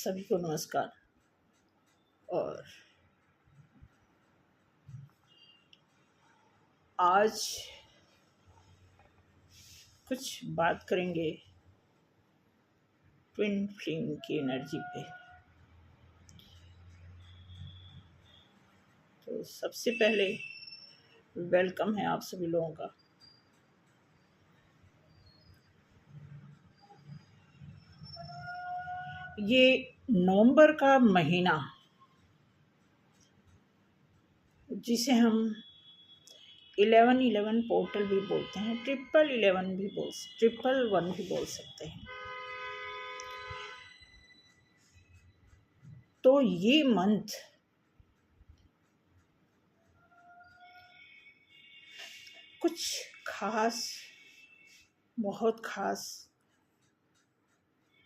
सभी को नमस्कार। और आज कुछ बात करेंगे ट्विन फ्लेम की एनर्जी पे। तो सबसे पहले वेलकम है आप सभी लोगों का। ये नवंबर का महीना, जिसे हम 1111 पोर्टल भी बोलते हैं, 1111 भी ट्रिपल वन भी बोल सकते हैं। तो ये मंथ कुछ खास, बहुत खास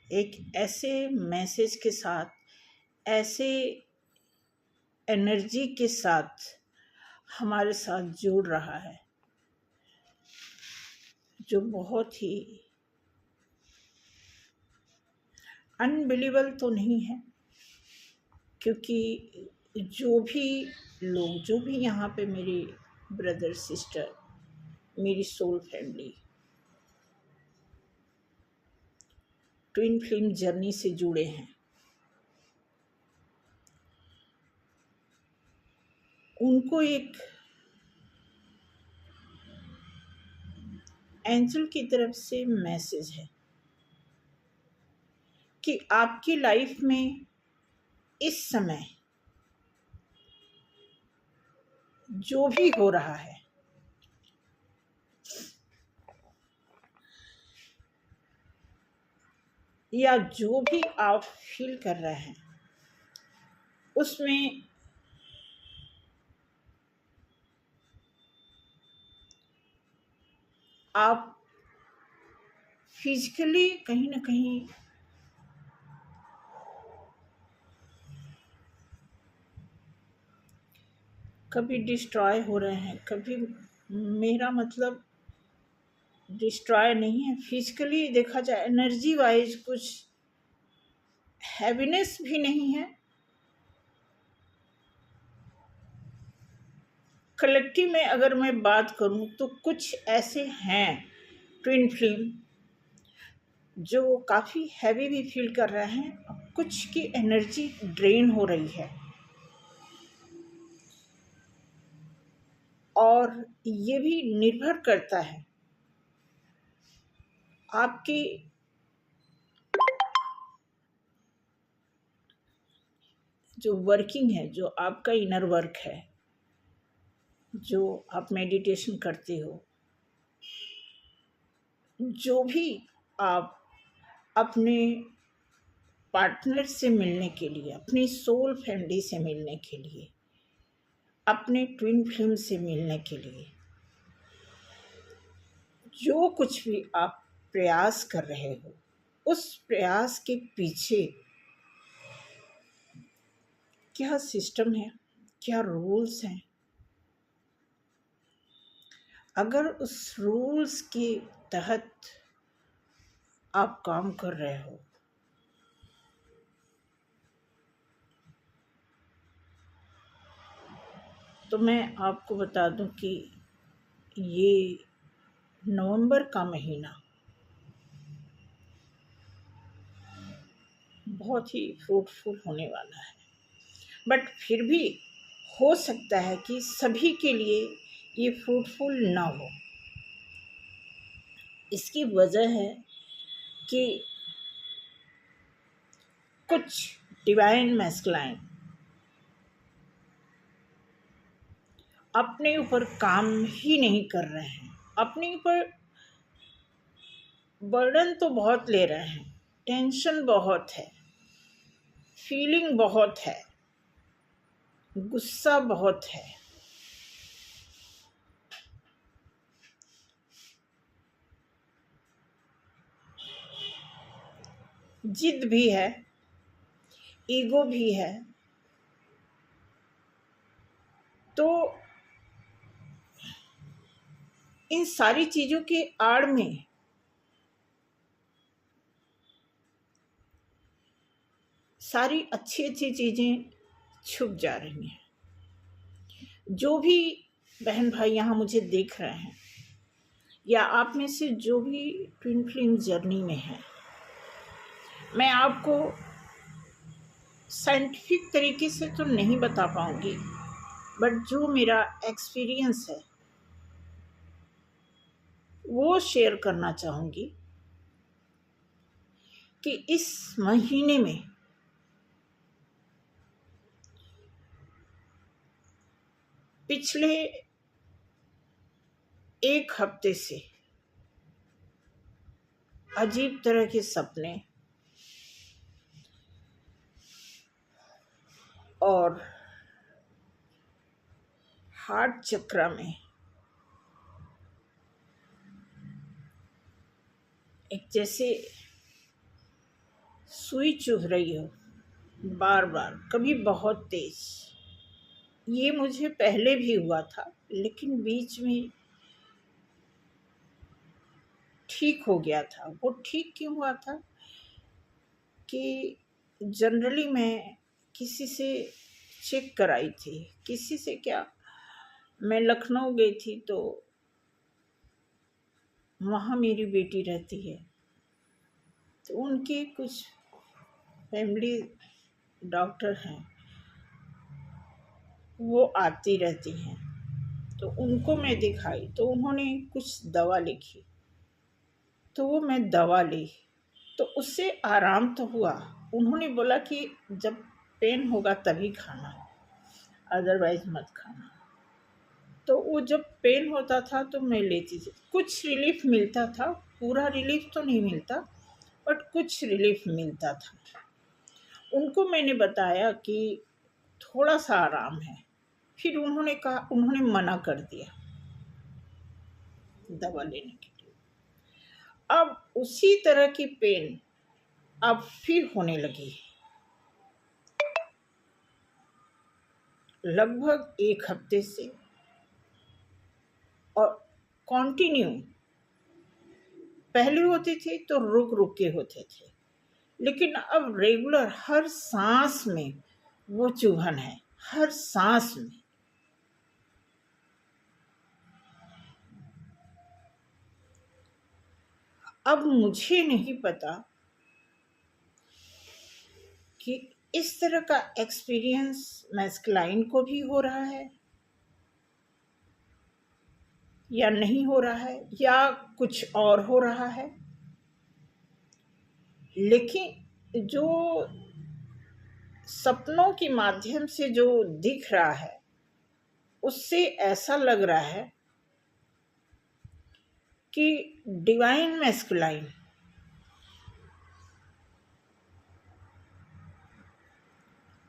एक ऐसे मैसेज के साथ, ऐसे एनर्जी के साथ हमारे साथ जुड़ रहा है, जो बहुत ही अनबिलीवेबल तो नहीं है, क्योंकि जो भी यहाँ पे मेरी ब्रदर सिस्टर, मेरी soul family twin flame journey से जुड़े हैं, उनको एक एंजल की तरफ से मैसेज है कि आपकी लाइफ में इस समय जो भी हो रहा है, या जो भी आप फील कर रहे हैं, उसमें आप फिजिकली कहीं ना कहीं कभी डिस्ट्रॉय हो रहे हैं, कभी, मेरा मतलब डिस्ट्रॉय नहीं है, फिजिकली देखा जाए एनर्जी वाइज कुछ हैवीनेस भी नहीं है। कलेक्टिव में अगर मैं बात करूं तो कुछ ऐसे हैं ट्विन फ्लेम जो काफ़ी हैवी भी फील कर रहे हैं, कुछ की एनर्जी ड्रेन हो रही है। और ये भी निर्भर करता है आपकी जो वर्किंग है, जो आपका इनर वर्क है, जो आप मेडिटेशन करते हो, जो भी आप अपने पार्टनर से मिलने के लिए, अपनी सोल फैमिली से मिलने के लिए, अपने ट्विन फ्लेम से मिलने के लिए जो कुछ भी आप प्रयास कर रहे हो, उस प्रयास के पीछे क्या सिस्टम है, क्या रूल्स हैं। अगर उस रूल्स के तहत आप काम कर रहे हो, तो मैं आपको बता दूं कि ये नवंबर का महीना बहुत ही फ्रूटफुल होने वाला है। बट फिर भी हो सकता है कि सभी के लिए ये फ्रूटफुल ना हो। इसकी वजह है कि कुछ डिवाइन मैस्कुलाइन अपने ऊपर काम ही नहीं कर रहे हैं, अपने ऊपर बर्डन तो बहुत ले रहे हैं, टेंशन बहुत है, फीलिंग बहुत है, गुस्सा बहुत है, जिद भी है, ईगो भी है। तो इन सारी चीज़ों के आड़ में सारी अच्छी अच्छी चीज़ें छुप जा रही हैं। जो भी बहन भाई यहाँ मुझे देख रहे हैं, या आप में से जो भी ट्विन फ्लेम जर्नी में है, मैं आपको साइंटिफिक तरीके से तो नहीं बता पाऊँगी, बट जो मेरा एक्सपीरियंस है वो शेयर करना चाहूँगी कि इस महीने में पिछले एक हफ्ते से अजीब तरह के सपने और हार्ट चक्र में एक जैसे सुई चुभ रही हो बार बार, कभी बहुत तेज। ये मुझे पहले भी हुआ था, लेकिन बीच में ठीक हो गया था। वो ठीक क्यों हुआ था कि जनरली मैं किसी से चेक कराई थी, किसी से क्या, मैं लखनऊ गई थी तो वहाँ मेरी बेटी रहती है, तो उनके कुछ फैमिली डॉक्टर हैं, वो आती रहती हैं, तो उनको मैं दिखाई तो उन्होंने कुछ दवा लिखी, तो वो मैं दवा ली तो उससे आराम तो हुआ। उन्होंने बोला कि जब पेन होगा तभी खाना, अदरवाइज मत खाना। तो वो जब पेन होता था तो मैं लेती थी, कुछ रिलीफ मिलता था, पूरा रिलीफ तो नहीं मिलता बट कुछ रिलीफ मिलता था। उनको मैंने बताया कि थोड़ा सा आराम है, फिर उन्होंने मना कर दिया दवा लेने के लिए। अब उसी तरह की पेन अब फिर होने लगी, लगभग एक हफ्ते से, और कंटिन्यू। पहले होती थी तो रुक रुक के होते थे, लेकिन अब रेगुलर हर सांस में वो चुभन है, हर सांस में। अब मुझे नहीं पता कि इस तरह का एक्सपीरियंस मैस्कुलाइन को भी हो रहा है या नहीं हो रहा है, या कुछ और हो रहा है। लेकिन जो सपनों के माध्यम से जो दिख रहा है, उससे ऐसा लग रहा है कि डिवाइन मैस्कुलाइन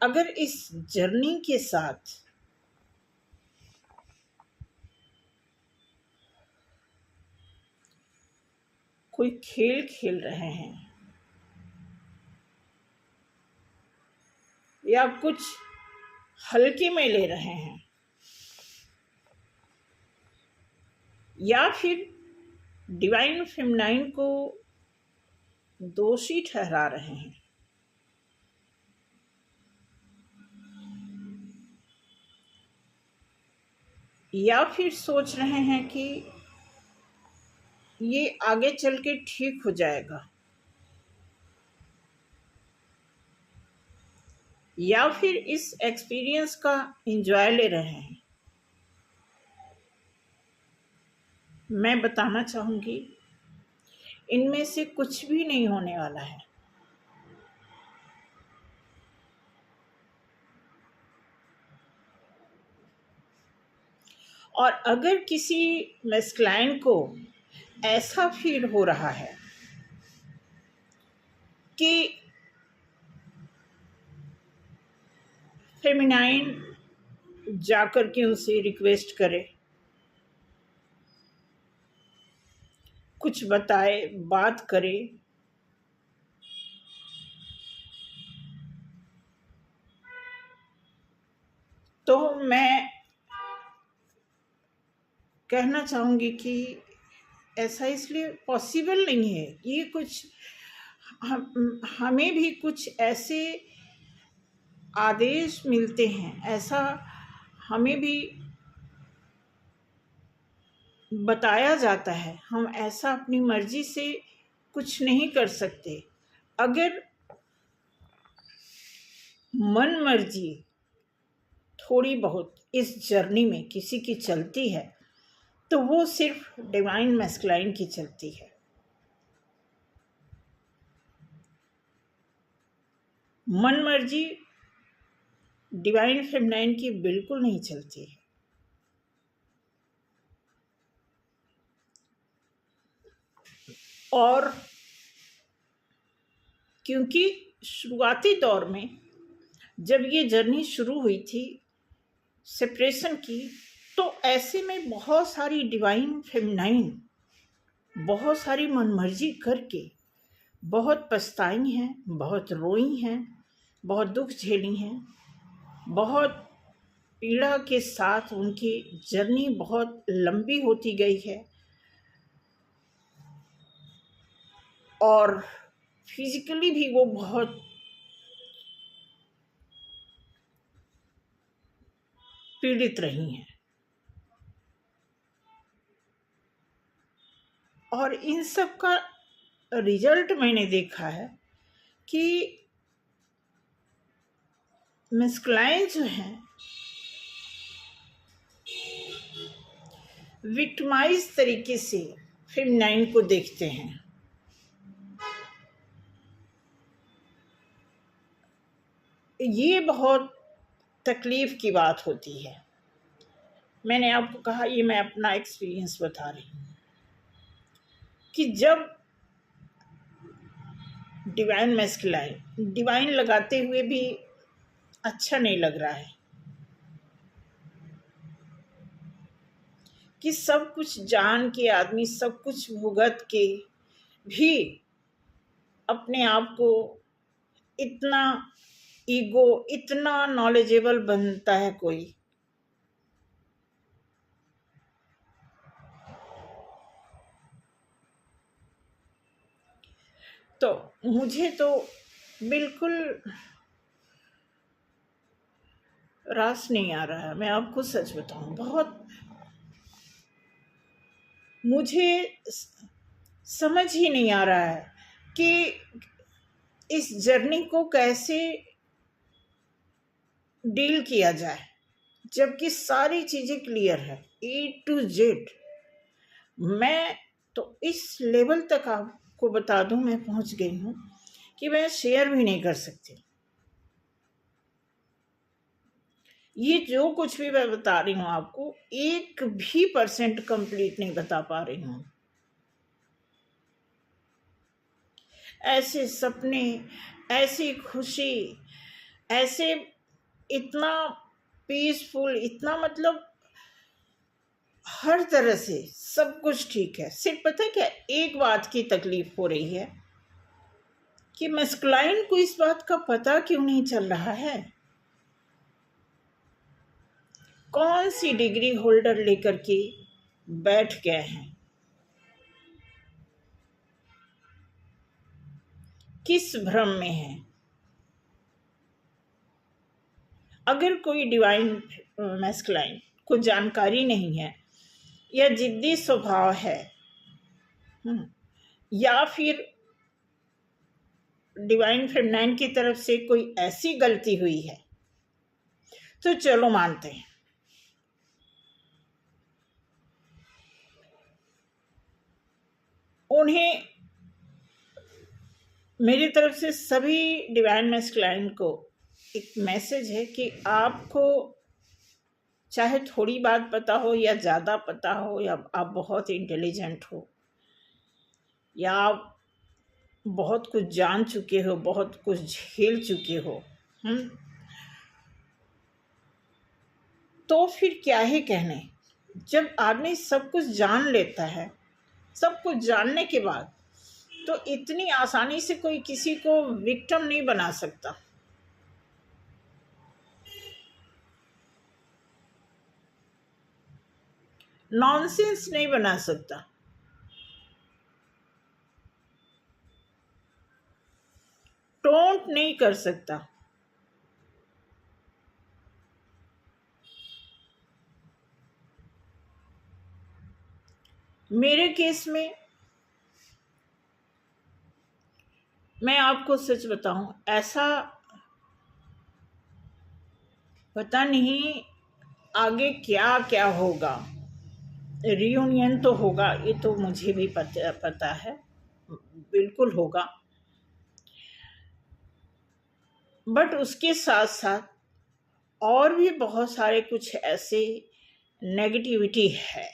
अगर इस जर्नी के साथ कोई खेल खेल रहे हैं या कुछ हल्के में ले रहे हैं, या फिर डिवाइन फेमिनाइन को दोषी ठहरा रहे हैं, या फिर सोच रहे हैं कि ये आगे चल के ठीक हो जाएगा, या फिर इस एक्सपीरियंस का एंजॉय ले रहे हैं, मैं बताना चाहूँगी इनमें से कुछ भी नहीं होने वाला है। और अगर किसी मैस्कुलाइन को ऐसा फील हो रहा है कि फेमिनाइन जाकर के उनसे रिक्वेस्ट करे, कुछ बताए, बात करे, तो मैं कहना चाहूँगी कि ऐसा इसलिए पॉसिबल नहीं है। ये कुछ हमें भी कुछ ऐसे आदेश मिलते हैं, ऐसा हमें भी बताया जाता है। हम ऐसा अपनी मर्जी से कुछ नहीं कर सकते। अगर मन मर्जी थोड़ी बहुत इस जर्नी में किसी की चलती है तो वो सिर्फ डिवाइन मैस्कुलाइन की चलती है। मन मर्जी डिवाइन फेमिनाइन की बिल्कुल नहीं चलती है। और क्योंकि शुरुआती दौर में जब ये जर्नी शुरू हुई थी सेपरेशन की, तो ऐसे में बहुत सारी डिवाइन फेमिनाइन बहुत सारी मनमर्जी करके बहुत पछताई हैं, बहुत रोई हैं, बहुत दुख झेली हैं, बहुत पीड़ा के साथ उनकी जर्नी बहुत लंबी होती गई है और फिजिकली भी वो बहुत पीड़ित रही हैं। और इन सब का रिजल्ट मैंने देखा है कि मैस्कुलाइन जो हैं विक्टिमाइज तरीके से फेमिनाइन को देखते हैं। ये बहुत तकलीफ की बात होती है। मैंने आपको कहा, ये मैं अपना एक्सपीरियंस बता रही हूँ कि जब डिवाइन मैस्कुलाइन डिवाइन लगाते हुए भी अच्छा नहीं लग रहा है कि सब कुछ जान के आदमी सब कुछ भुगत के भी अपने आप को इतना ईगो इतना नॉलेजेबल बनता है कोई। तो मुझे तो बिल्कुल रास नहीं आ रहा है। मैं आपको सच बताऊं, बहुत मुझे समझ ही नहीं आ रहा है कि इस जर्नी को कैसे डील किया जाए, जबकि सारी चीज़ें क्लियर है A to Z। मैं तो इस लेवल तक आपको बता दूं मैं पहुंच गई हूं कि मैं शेयर भी नहीं कर सकती। ये जो कुछ भी मैं बता रही हूं आपको 1% कंप्लीट नहीं बता पा रही हूं। ऐसे सपने, ऐसी खुशी, ऐसे इतना पीसफुल, इतना मतलब हर तरह से सब कुछ ठीक है। सिर्फ पता है क्या, एक बात की तकलीफ हो रही है कि मैस्कुलाइन को इस बात का पता क्यों नहीं चल रहा है। कौन सी डिग्री होल्डर लेकर के बैठ गए हैं, किस भ्रम में है। अगर कोई डिवाइन मैस्कुलाइन को जानकारी नहीं है या जिद्दी स्वभाव है या फिर डिवाइन फेमिनाइन की तरफ से कोई ऐसी गलती हुई है तो चलो मानते हैं। उन्हें मेरी तरफ से सभी डिवाइन मैस्कुलाइन को एक मैसेज है कि आपको चाहे थोड़ी बात पता हो या ज़्यादा पता हो, या आप बहुत इंटेलिजेंट हो, या आप बहुत कुछ जान चुके हो, बहुत कुछ झेल चुके हो, तो फिर क्या ही कहने। जब आदमी सब कुछ जान लेता है, सब कुछ जानने के बाद तो इतनी आसानी से कोई किसी को विक्टिम नहीं बना सकता। नॉनसेंस नहीं बना सकता। टोंट नहीं कर सकता। मेरे केस में मैं आपको सच बताऊं, ऐसा पता नहीं आगे क्या क्या होगा। रियूनियन तो होगा, ये तो मुझे भी पता है, बिल्कुल होगा। बट उसके साथ साथ और भी बहुत सारे कुछ ऐसे नेगेटिविटी है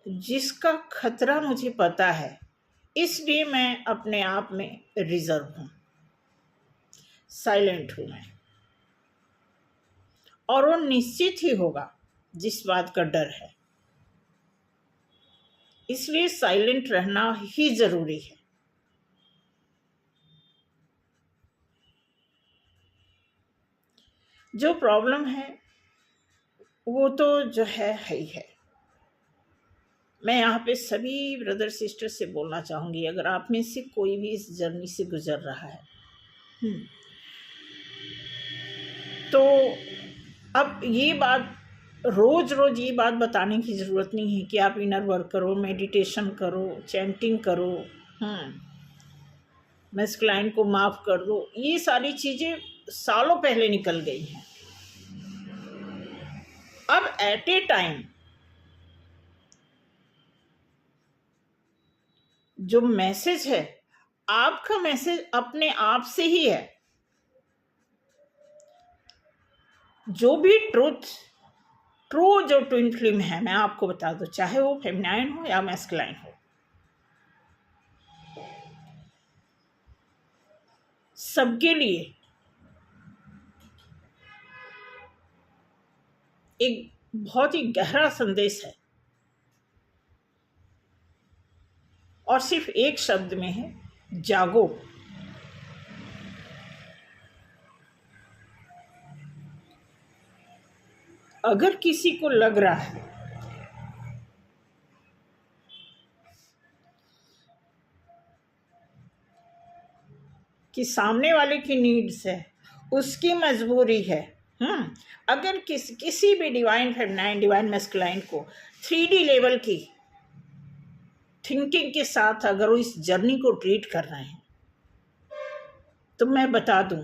जिसका खतरा मुझे पता है, इसलिए मैं अपने आप में रिजर्व हूँ, साइलेंट हूँ मैं। और वो निश्चित ही होगा जिस बात का डर है, इसलिए साइलेंट रहना ही जरूरी है। जो प्रॉब्लम है वो तो जो है ही है। मैं यहाँ पे सभी ब्रदर सिस्टर से बोलना चाहूँगी, अगर आप में से कोई भी इस जर्नी से गुजर रहा है तो अब ये बात रोज रोज ये बात बताने की ज़रूरत नहीं है कि आप इनर वर्क करो, मेडिटेशन करो, चैंटिंग करो, मैस्कुलाइन को माफ़ कर दो। ये सारी चीज़ें सालों पहले निकल गई हैं। अब एट ए टाइम जो मैसेज है, आपका मैसेज अपने आप से ही है। जो भी ट्रू जो ट्विन फ्लेम है, मैं आपको बता दूं, चाहे वो फेमिनाइन हो या मैस्कुलाइन हो, सबके लिए एक बहुत ही गहरा संदेश है और सिर्फ एक शब्द में है, जागो। अगर किसी को लग रहा है कि सामने वाले की नीड्स है, उसकी मजबूरी है, अगर किसी भी डिवाइन फेमिनाइन, डिवाइन मैस्कुलाइन को 3D लेवल की थिंकिंग के साथ अगर वो इस जर्नी को ट्रीट कर रहे हैं, तो मैं बता दूं,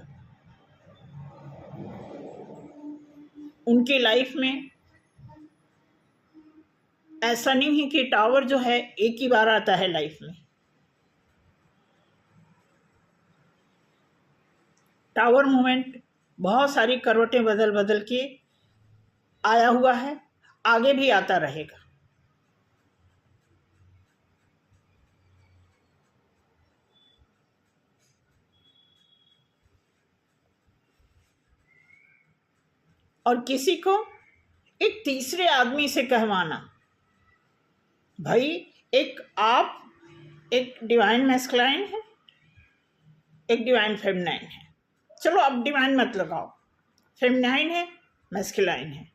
उनकी लाइफ में ऐसा नहीं है कि टावर जो है एक ही बार आता है लाइफ में। टावर मूवमेंट बहुत सारी करवटें बदल बदल के आया हुआ है, आगे भी आता रहेगा। और किसी को एक तीसरे आदमी से कहवाना, भाई एक डिवाइन मैस्कुलाइन है, एक डिवाइन फेमिनाइन है, चलो अब डिवाइन मत लगाओ, फेमिनाइन है, मैस्कुलाइन है,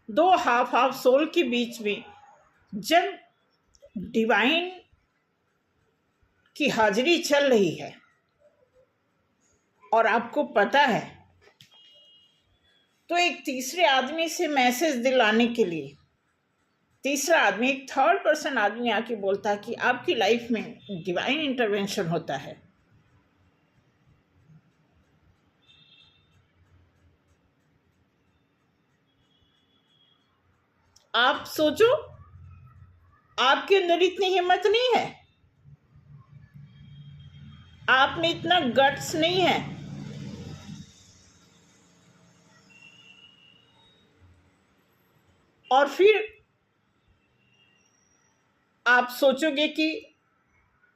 दो हाफ सोल के बीच में जब डिवाइन की हाजिरी चल रही है और आपको पता है, तो एक तीसरे आदमी से मैसेज दिलाने के लिए तीसरा आदमी, एक थर्ड पर्सन आदमी आके बोलता है कि आपकी लाइफ में डिवाइन इंटरवेंशन होता है। आप सोचो, आपके अंदर इतनी हिम्मत नहीं है, आप में इतना गट्स नहीं है, और फिर आप सोचोगे कि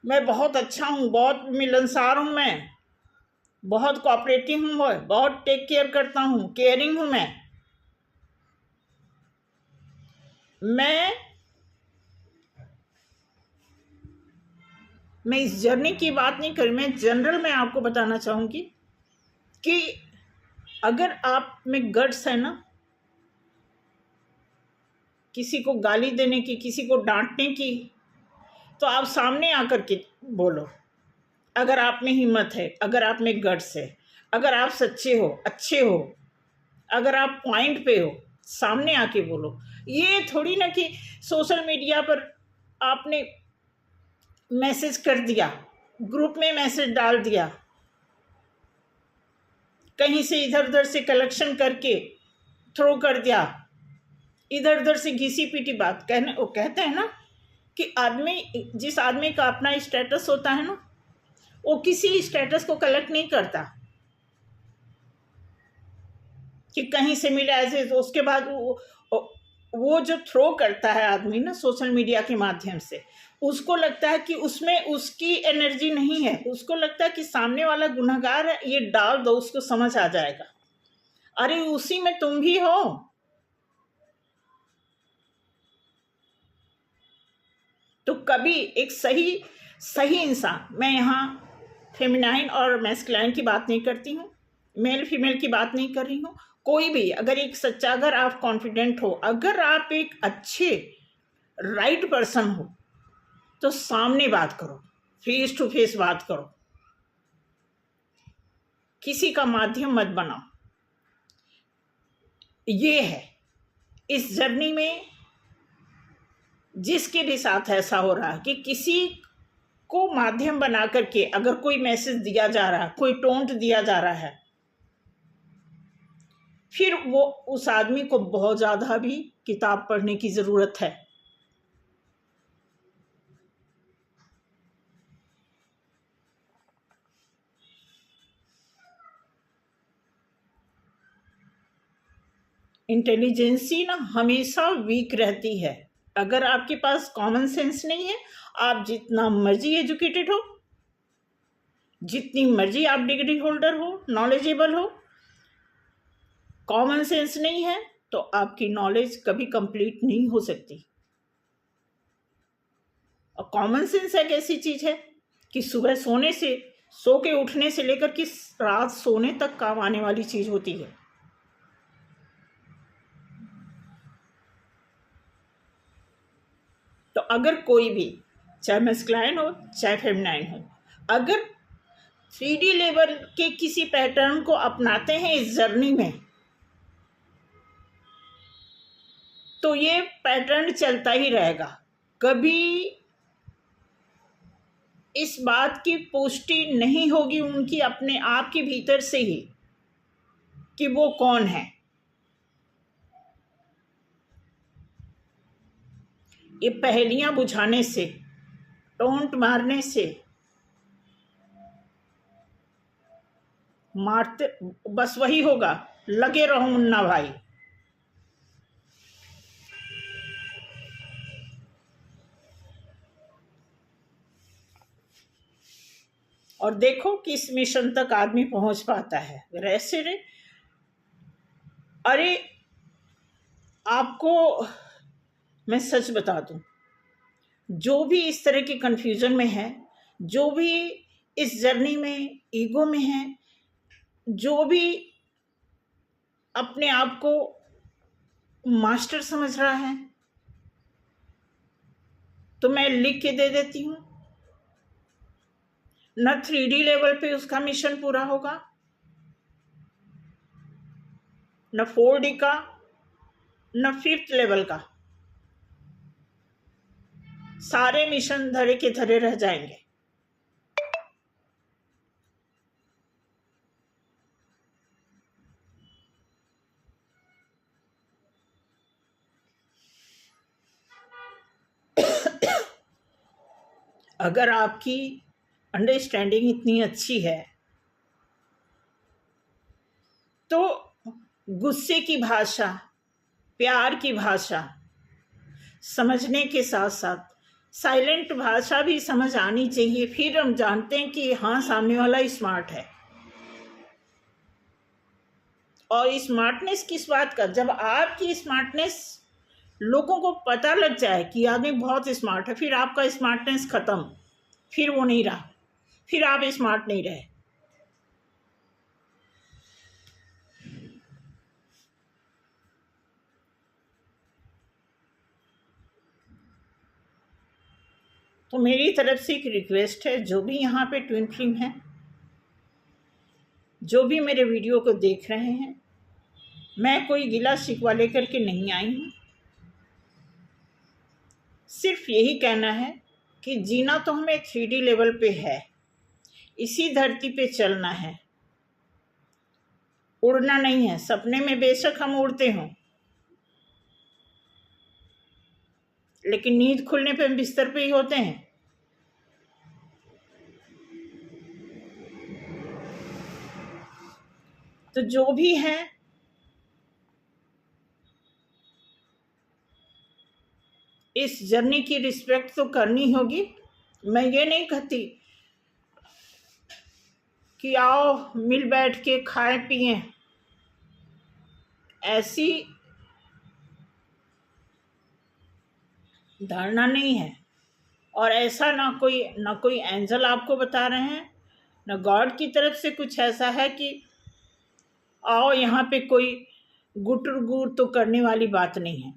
मैं बहुत अच्छा हूँ, बहुत मिलनसार हूँ, मैं बहुत कोऑपरेटिव हूँ, बहुत टेक केयर करता हूँ, केयरिंग हूँ मैं इस जर्नी की बात नहीं करूँ, मैं जनरल में आपको बताना चाहूँगी कि अगर आप में गट्स है ना, किसी को गाली देने की, किसी को डांटने की, तो आप सामने आकर के बोलो। अगर आप में हिम्मत है, अगर आप में गट्स है, अगर आप सच्चे हो, अच्छे हो, अगर आप पॉइंट पे हो, सामने आके बोलो। ये थोड़ी ना कि सोशल मीडिया पर आपने मैसेज कर दिया, ग्रुप में मैसेज डाल दिया, कहीं से इधर उधर से कलेक्शन करके थ्रो कर दिया, इधर उधर से घिसी पीटी बात। कहने वो कहते हैं ना कि आदमी, जिस आदमी का अपना स्टेटस होता है ना, वो किसी स्टेटस को कलेक्ट नहीं करता कि कहीं से मिला ऐसे। तो उसके बाद वो जो थ्रो करता है आदमी ना सोशल मीडिया के माध्यम से, उसको लगता है कि उसमें उसकी एनर्जी नहीं है, उसको लगता है कि सामने वाला गुनहगार है, ये डाल दो, उसको समझ आ जाएगा। अरे उसी में तुम भी हो। तो कभी एक सही इंसान, मैं यहाँ फेमिनाइन और मैस्कुलाइन की बात नहीं करती हूँ, मेल फीमेल की बात नहीं कर रही हूँ, कोई भी अगर एक सच्चा, अगर आप कॉन्फिडेंट हो, अगर आप एक अच्छे राइट पर्सन हो, तो सामने बात करो, फेस टू फेस बात करो, किसी का माध्यम मत बनाओ। ये है इस जर्नी में जिसके भी साथ ऐसा हो रहा है कि किसी को माध्यम बना करके अगर कोई मैसेज दिया जा रहा है, कोई टोंट दिया जा रहा है, फिर वो उस आदमी को बहुत ज़्यादा भी किताब पढ़ने की ज़रूरत है। इंटेलिजेंसी ना हमेशा वीक रहती है। अगर आपके पास कॉमन सेंस नहीं है, आप जितना मर्जी एजुकेटेड हो, जितनी मर्जी आप डिग्री होल्डर हो, नॉलेजेबल हो, कॉमन सेंस नहीं है तो आपकी नॉलेज कभी कंप्लीट नहीं हो सकती। और कॉमन सेंस एक ऐसी चीज है कि सुबह सो के उठने से लेकर कि रात सोने तक काम आने वाली चीज होती है। तो अगर कोई भी, चाहे मैस्कुलाइन हो चाहे फेमिनाइन हो, अगर 3D लेवल के किसी पैटर्न को अपनाते हैं इस जर्नी में, तो ये पैटर्न चलता ही रहेगा। कभी इस बात की पुष्टि नहीं होगी उनकी अपने आप के भीतर से ही कि वो कौन है। ये पहेलियां बुझाने से, टोंट मारने से, मारते बस वही होगा, लगे रहो मुन्ना भाई। और देखो किस मिशन तक आदमी पहुंच पाता है। वैसे रे, अरे आपको मैं सच बता दूं, जो भी इस तरह के कंफ्यूजन में है, जो भी इस जर्नी में ईगो में है, जो भी अपने आप को मास्टर समझ रहा है, तो मैं लिख के दे देती हूँ, न 3D लेवल पे उसका मिशन पूरा होगा, न 4D का, न 5th लेवल का। सारे मिशन धरे के धरे रह जाएंगे। अगर आपकी अंडरस्टैंडिंग इतनी अच्छी है तो गुस्से की भाषा, प्यार की भाषा समझने के साथ साथ साइलेंट भाषा भी समझ आनी चाहिए। फिर हम जानते हैं कि हाँ, सामने वाला स्मार्ट है। और स्मार्टनेस किस बात का, जब आपकी स्मार्टनेस लोगों को पता लग जाए कि आदमी बहुत स्मार्ट है, फिर आपका स्मार्टनेस खत्म, फिर वो नहीं रहा, फिर आप स्मार्ट नहीं रहे। तो मेरी तरफ से एक रिक्वेस्ट है, जो भी यहाँ पे ट्विन फ्लेम है, जो भी मेरे वीडियो को देख रहे हैं, मैं कोई गिला शिकवा लेकर के नहीं आई हूँ। सिर्फ यही कहना है कि जीना तो हमें 3D लेवल पे है, इसी धरती पे चलना है, उड़ना नहीं है। सपने में बेशक हम उड़ते हों, लेकिन नींद खुलने पे हम बिस्तर पे ही होते हैं। तो जो भी है, इस जर्नी की रिस्पेक्ट तो करनी होगी। मैं ये नहीं कहती कि आओ मिल बैठ के खाएं पिएं, ऐसी धारणा नहीं है। और ऐसा ना कोई एंजल आपको बता रहे हैं, ना गॉड की तरफ से कुछ ऐसा है कि आओ यहाँ पे कोई गुटर गुर तो करने वाली बात नहीं है।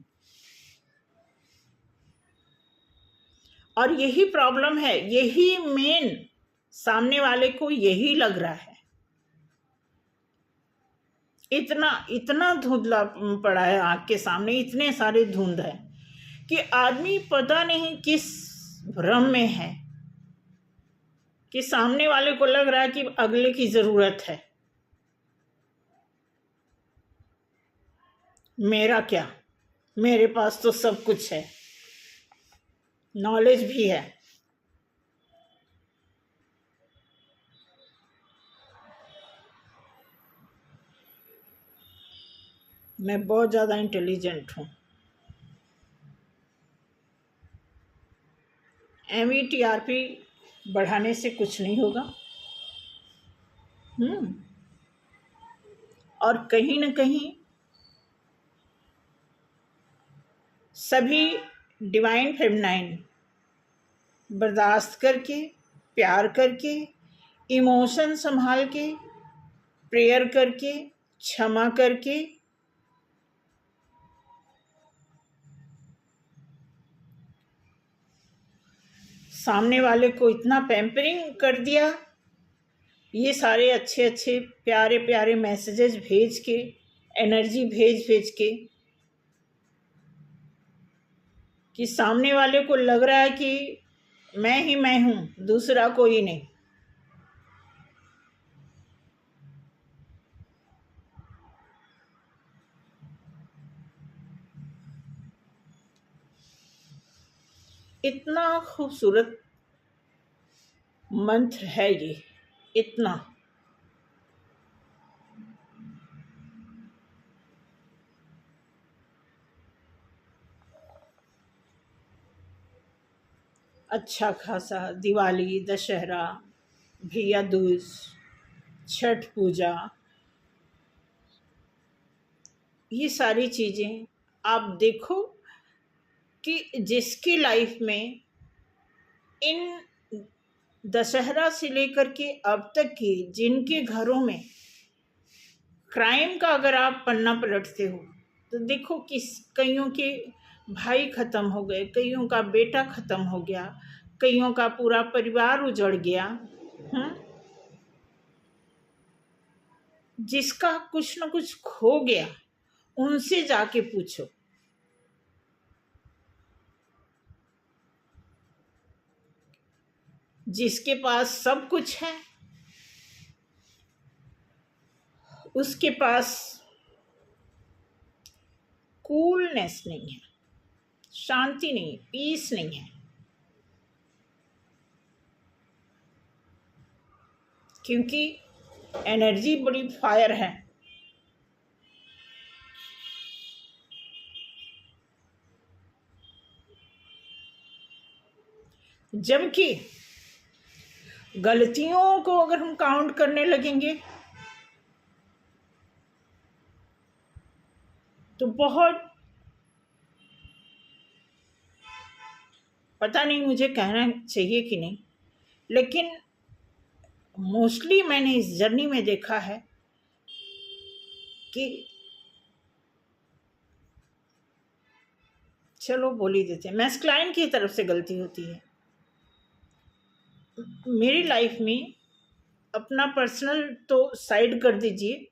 और यही प्रॉब्लम है, यही मेन सामने वाले को यही लग रहा है। इतना धुंधला पड़ा है आँख के सामने, इतने सारे धुंध है कि आदमी पता नहीं किस भ्रम में है कि सामने वाले को लग रहा है कि अगले की जरूरत है। मेरा क्या, मेरे पास तो सब कुछ है, नॉलेज भी है। मैं बहुत ज़्यादा इंटेलिजेंट हूँ। METRP बढ़ाने से कुछ नहीं होगा। और कहीं न कहीं सभी डिवाइन फेमिनाइन बर्दाश्त करके, प्यार करके, इमोशन संभाल के, प्रेयर करके, क्षमा करके, सामने वाले को इतना पैम्परिंग कर दिया, ये सारे अच्छे अच्छे प्यारे प्यारे मैसेजेस भेज के, एनर्जी भेज के, कि सामने वाले को लग रहा है कि मैं ही मैं हूँ, दूसरा कोई नहीं। इतना खूबसूरत मंत्र है ये, इतना अच्छा खासा दिवाली, दशहरा, भैया दूज, छठ पूजा, ये सारी चीज़ें आप देखो कि जिसकी लाइफ में इन दशहरा से लेकर के अब तक की जिनके घरों में क्राइम का अगर आप पन्ना पलटते हो तो देखो किस कईयों के भाई ख़त्म हो गए, कईयों का बेटा ख़त्म हो गया, कईयों का पूरा परिवार उजड़ गया। जिसका कुछ न कुछ खो गया, उनसे जाके पूछो। जिसके पास सब कुछ है, उसके पास कूलनेस नहीं है, शांति नहीं, पीस नहीं है, क्योंकि एनर्जी बड़ी फायर है। जबकि गलतियों को अगर हम काउंट करने लगेंगे तो बहुत, पता नहीं मुझे कहना चाहिए कि नहीं, लेकिन मोस्टली मैंने इस जर्नी में देखा है कि चलो बोल ही देते हैं, मैस्कुलाइन की तरफ से गलती होती है। मेरी लाइफ में अपना पर्सनल तो साइड कर दीजिए,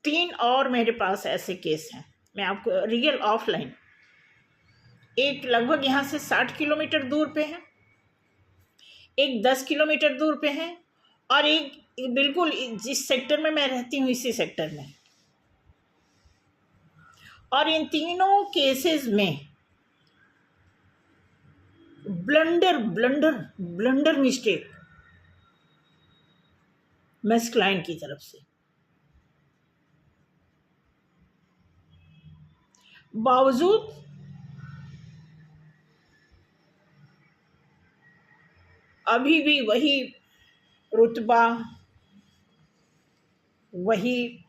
3 और मेरे पास ऐसे केस हैं, मैं आपको रियल ऑफलाइन। एक लगभग यहाँ से 60 किलोमीटर दूर पे है, एक 10 किलोमीटर दूर पे है, और एक बिल्कुल जिस सेक्टर में मैं रहती हूँ इसी सेक्टर में। और इन तीनों केसेस में ब्लंडर मिस्टेक मेस क्लाइंट की तरफ से। बावजूद अभी भी वही रुतबा, वही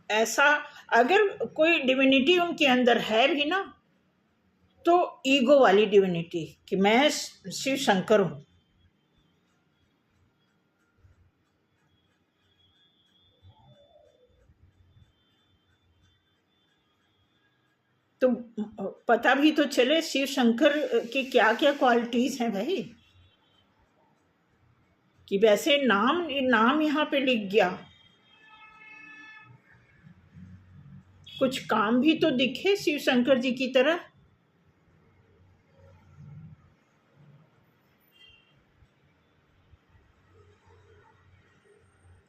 ऐसा, अगर कोई डिविनिटी उनके अंदर है भी ना, तो ईगो वाली डिविनिटी कि मैं शिव शंकर हूं। तो पता भी तो चले शिव शंकर की क्या क्या क्वालिटीज हैं भाई, कि वैसे नाम यहाँ पे लिख गया, कुछ काम भी तो दिखे शिव शंकर जी की तरह।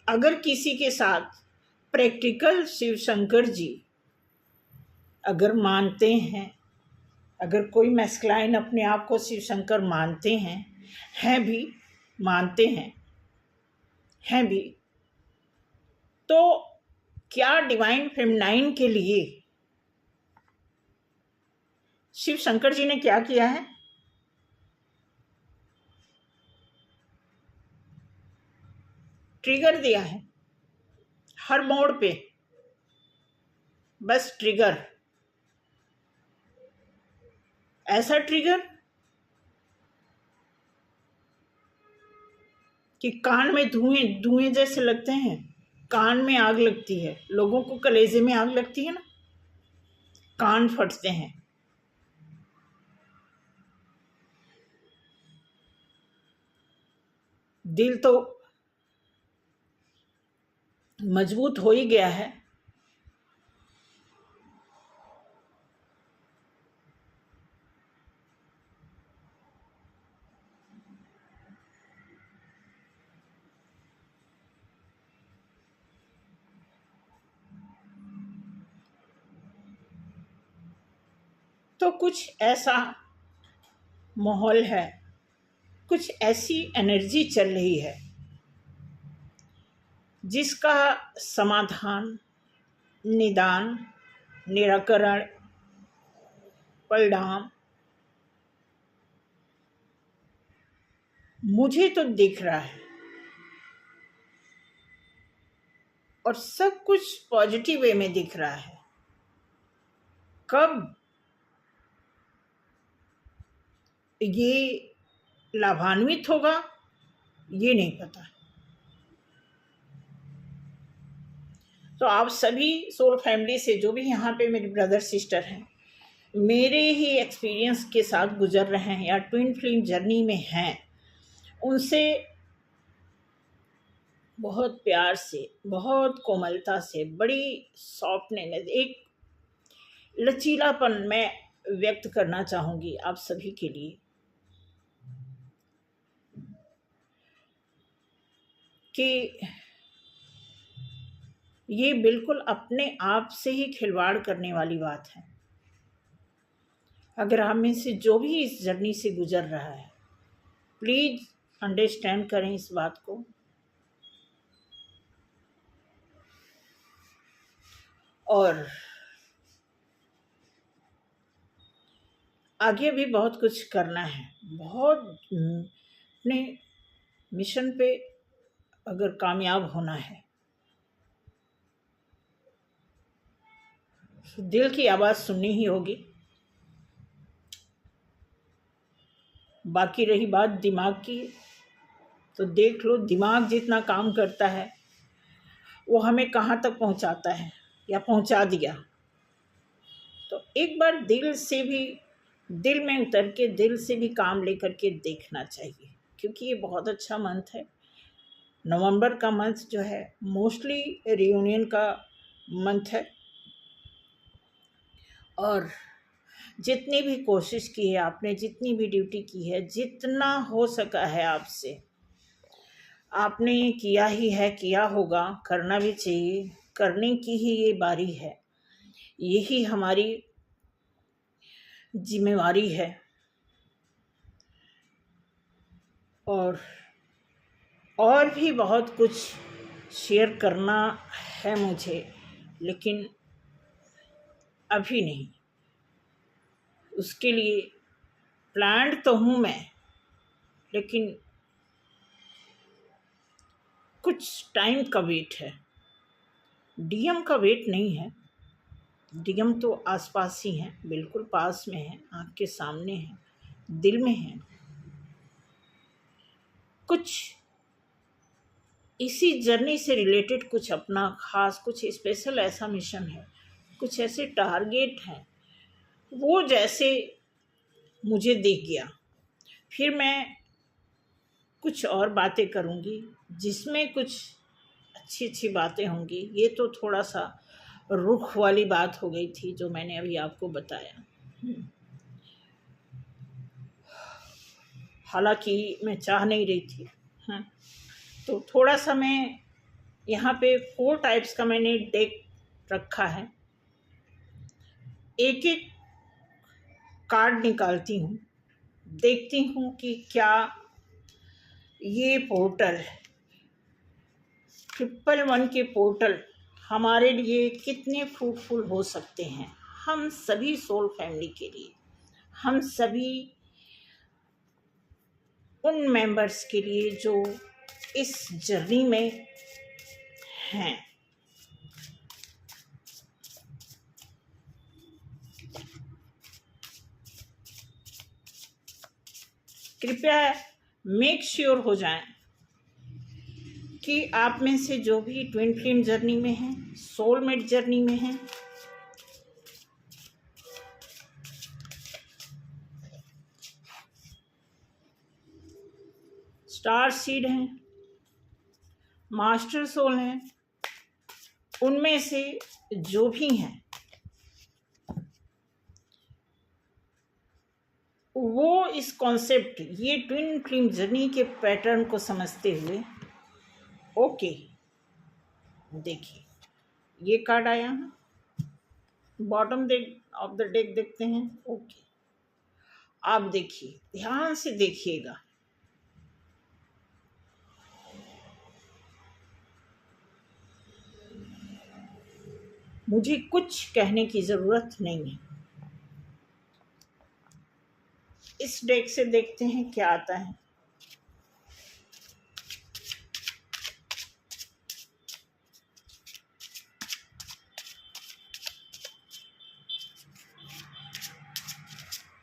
अगर किसी के साथ प्रैक्टिकल शिव शंकर जी अगर मानते हैं, अगर कोई मैस्कुलाइन अपने आप को शिव शंकर मानते हैं भी, मानते हैं भी, तो क्या डिवाइन फेमिनाइन के लिए शिव शंकर जी ने क्या किया है? ट्रिगर दिया है हर मोड़ पे, बस ट्रिगर, ऐसा ट्रिगर कि कान में धुएं जैसे लगते हैं, कान में आग लगती है, लोगों को कलेजे में आग लगती है ना, कान फटते हैं। दिल तो मजबूत हो ही गया है, तो कुछ ऐसा माहौल है, कुछ ऐसी एनर्जी चल रही है जिसका समाधान, निदान, निराकरण, परिणाम मुझे तो दिख रहा है, और सब कुछ पॉजिटिव वे में दिख रहा है। कब ये लाभान्वित होगा ये नहीं पता। तो आप सभी सोल फैमिली से, जो भी यहाँ पे मेरे ब्रदर सिस्टर हैं, मेरे ही एक्सपीरियंस के साथ गुजर रहे हैं या ट्विन फ्लेम जर्नी में हैं, उनसे बहुत प्यार से, बहुत कोमलता से, बड़ी सॉफ्टनेस, एक लचीलापन मैं व्यक्त करना चाहूँगी आप सभी के लिए कि ये बिल्कुल अपने आप से ही खिलवाड़ करने वाली बात है। अगर हम में से जो भी इस जर्नी से गुजर रहा है, प्लीज़ अंडरस्टैंड करें इस बात को, और आगे भी बहुत कुछ करना है, बहुत अपने मिशन पे अगर कामयाब होना है तो दिल की आवाज़ सुननी ही होगी। बाकी रही बात दिमाग की, तो देख लो दिमाग जितना काम करता है वो हमें कहाँ तक पहुँचाता है या पहुँचा दिया। तो एक बार दिल से भी, दिल में उतर के दिल से भी काम लेकर के देखना चाहिए, क्योंकि ये बहुत अच्छा मंत्र है। नवंबर का मंथ जो है मोस्टली रियूनियन का मंथ है, और जितनी भी कोशिश की है आपने, जितनी भी ड्यूटी की है, जितना हो सका है आपसे आपने किया ही है, किया होगा, करना भी चाहिए, करने की ही ये बारी है, यही हमारी जिम्मेवारी है। और भी बहुत कुछ शेयर करना है मुझे, लेकिन अभी नहीं। उसके लिए प्लान्ड तो हूँ मैं, लेकिन कुछ टाइम का वेट है। डीएम का वेट नहीं है, डीएम तो आसपास ही हैं, बिल्कुल पास में है, आँख के सामने है, दिल में है। कुछ इसी जर्नी से रिलेटेड कुछ अपना खास, कुछ स्पेशल ऐसा मिशन है, कुछ ऐसे टारगेट हैं, वो जैसे मुझे दिख गया। फिर मैं कुछ और बातें करूँगी जिसमें कुछ अच्छी अच्छी बातें होंगी। ये तो थोड़ा सा रुख वाली बात हो गई थी जो मैंने अभी आपको बताया। हालांकि मैं चाह नहीं रही थी। तो थोड़ा सा मैं यहाँ पे 4 टाइप्स का मैंने डेक रखा है, एक एक कार्ड निकालती हूँ, देखती हूँ कि क्या ये पोर्टल 111 के पोर्टल हमारे लिए कितने फ्रूटफुल हो सकते हैं, हम सभी सोल फैमिली के लिए, हम सभी उन मेंबर्स के लिए जो इस जर्नी में हैं। कृपया मेक श्योर हो जाएं कि आप में से जो भी ट्विन फ्लेम जर्नी में हैं, सोलमेट जर्नी में हैं, स्टार सीड हैं, मास्टर सोल हैं, उनमें से जो भी हैं वो इस कॉन्सेप्ट, ये ट्विन फ्लेम जर्नी के पैटर्न को समझते हुए, ओके देखिए ये कार्ड आया है, बॉटम ऑफ द डेक देखते हैं। ओके, आप देखिए, ध्यान से देखिएगा। मुझे कुछ कहने की ज़रूरत नहीं है। इस डेक से देखते हैं क्या आता है।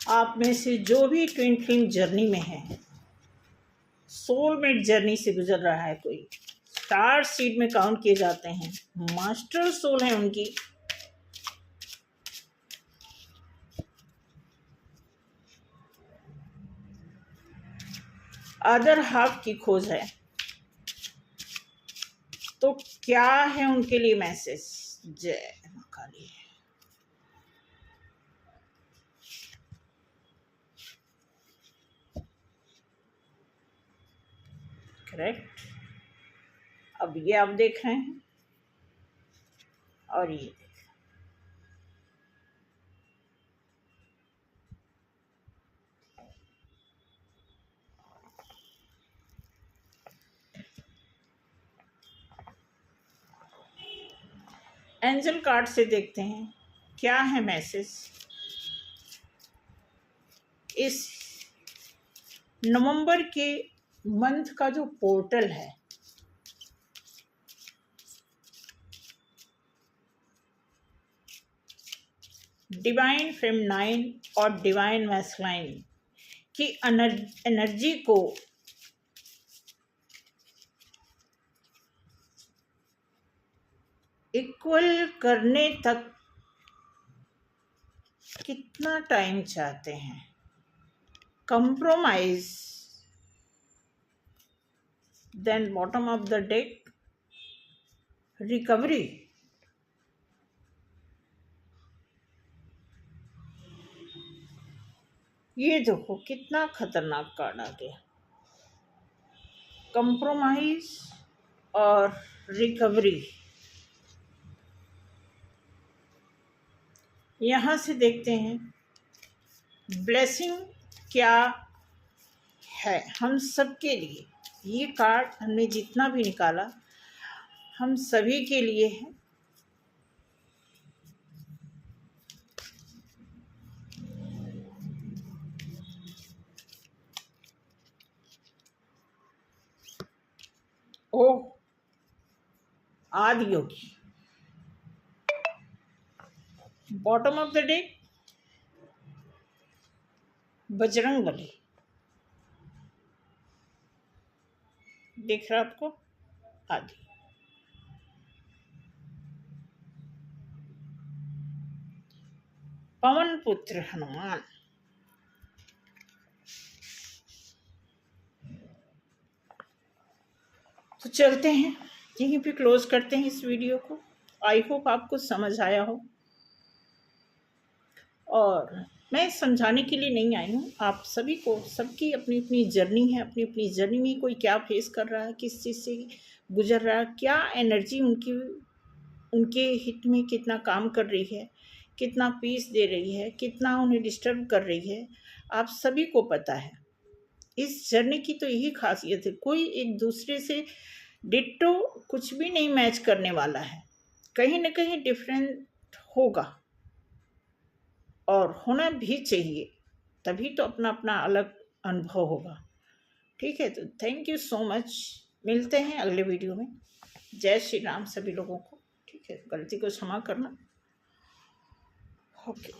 आप में से जो भी ट्विन फ्लेम जर्नी में है, सोलमेट जर्नी से गुजर रहा है, कोई स्टार सीड में काउंट किए जाते हैं, मास्टर सोल है उनकी, अदर हाफ की खोज है, तो क्या है उनके लिए मैसेज। जय मां काली। करेक्ट। अब ये आप देख रहे हैं, और ये एंजल कार्ड से देखते हैं क्या है मैसेज इस नवंबर के मंथ का जो पोर्टल है। डिवाइन फेमिनाइन और डिवाइन मैस्कुलाइन की एनर्जी को इक्वल करने तक कितना टाइम चाहते हैं। Compromise then bottom of the deck, recovery. ये देखो कितना खतरनाक कार्ड आ गया, कंप्रोमाइज और रिकवरी। यहाँ से देखते हैं ब्लेसिंग क्या है हम सबके लिए। ये कार्ड हमने जितना भी निकाला हम सभी के लिए है। Oh, Adi Yogi. Bottom of the deck, Bajrang Bali. दिख रहा आपको? आदि। पवन पुत्र हनुमान। तो चलते हैं, यहीं पे क्लोज करते हैं इस वीडियो को। आई होप आपको समझ आया हो, और मैं समझाने के लिए नहीं आई हूँ, आप सभी को, सबकी अपनी अपनी जर्नी है। अपनी अपनी जर्नी में कोई क्या फेस कर रहा है, किस चीज़ से गुजर रहा है, क्या एनर्जी उनके हित में कितना काम कर रही है, कितना पीस दे रही है, कितना उन्हें डिस्टर्ब कर रही है, आप सभी को पता है। इस जर्नी की तो यही खासियत है, कोई एक दूसरे से डिट्टो कुछ भी नहीं मैच करने वाला है, कहीं ना कहीं डिफरेंट होगा और होना भी चाहिए, तभी तो अपना अपना अलग अनुभव होगा। ठीक है, तो थैंक यू सो मच, मिलते हैं अगले वीडियो में। जय श्री राम सभी लोगों को। ठीक है, गलती को क्षमा करना। ओके।